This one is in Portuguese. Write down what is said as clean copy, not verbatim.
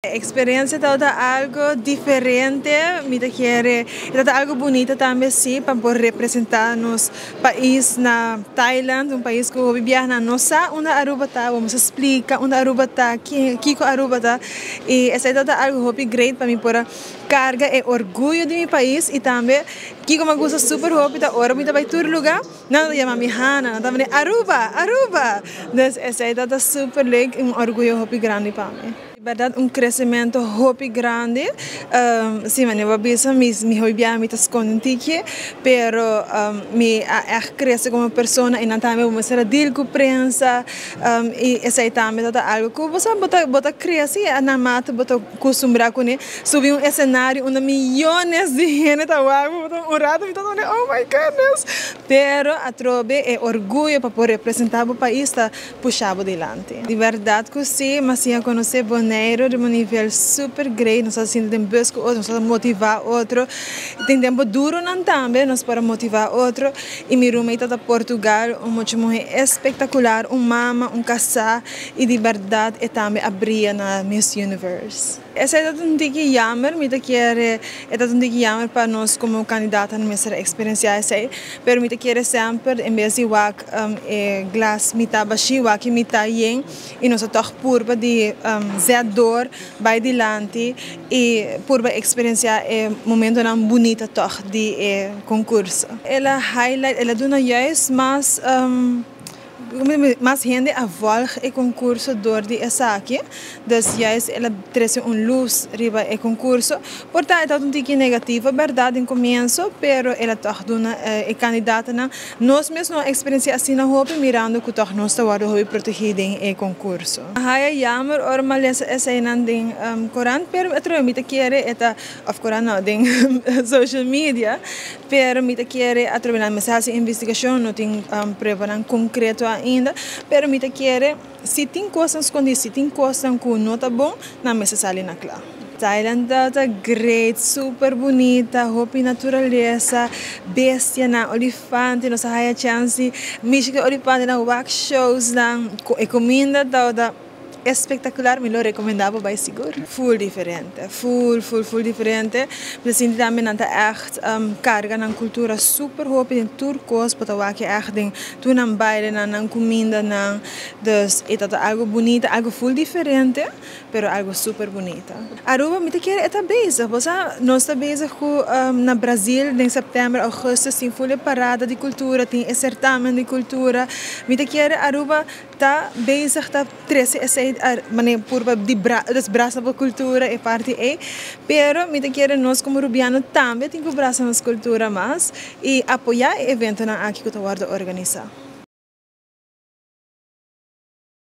A experiência toda algo diferente, me quer toda algo bonito também sim para poder representar nos país na Tailândia, um país que eu viajar na nossa, onde Aruba tá, vamos explicar onde Aruba tá, que Aruba tá e essa é toda algo hobby great para mim para carga e orgulho de meu país e também que como gosto super hobby da hora muito vai todo lugar, não chama minha Hana, não Aruba, então essa é toda super legal, um orgulho hobby grande para mim. Verdade, crescimento hobby grande. Sim, mas eu penso me hobby a mim escondente, pero me cresce como pessoa e não também vamos ser deal com prensa e essa é também toda algo que você bota cresce na mata bota costumbrar com ele subir cenário onde milhões de gente tá lá rato me tá oh my goodness, pero a trobe é orgulho para poder representar o país tá puxado adiante. De verdade que sim, mas sim a conhecer de um nível super grande, nós estamos em busca outro, nós estamos motivar outro, tem tempo duro não também, nós para motivar outro, e minha roommate da Portugal, uma mulher espetacular, mama, casal, e de verdade é também abrir na Miss Universe. Essa é um dia jammer, me quer é um dia jammer para nós como candidata a nossa experiência essa, pero me quer sempre em vez de wak glass mita baixi wak mita yen e nós toch purba de dor vai dilante e por a experiência é momento não bonita toch de concurso. Ela highlight, ela dona juist mas gente a volta o concurso door de essa aqui, dus juist ela traz luz riba o concurso, portanto é um tique negativo, verdade em começo, pero ela toch dona candidata na nós mesmo uma experiência assim na hobby mirando que toch nós está hobby protegido em concurso. Haya jammer or malesa essa não tem Coran, pero eu me quer eta of Coran não tem social media, pero me quer através mensagem investigação não tem preparar concreto ainda, pero me quer se tem coisas escondidas, se tem coisas que não tá bom, na mesa sali na clara. Tailândia tá great, super bonita, roupa natureza, bestia na olifante, nossa haya chance, mística olifante na wax shows na comida toda espetacular, me lo recomendava bij seguro. Full diferente, full diferente. We zien também dat echt carga na cultura super hoop in turcos, para o que echt ding, tu não baile na comida na, dus é dat algo bonito, algo full diferente, pero algo super bonito. Aruba me quer é bezig, você nós está bezig com na Brasil em setembro, agosto, tem full parada de cultura, tem certamen de cultura. Me quer Aruba tá bezig, tá 13 maneira purba de desbraça para a cultura e parte pero me quer nós como rubiano também tem que braçar na cultura mais e apoiar o evento na aqui que eu estou organizar.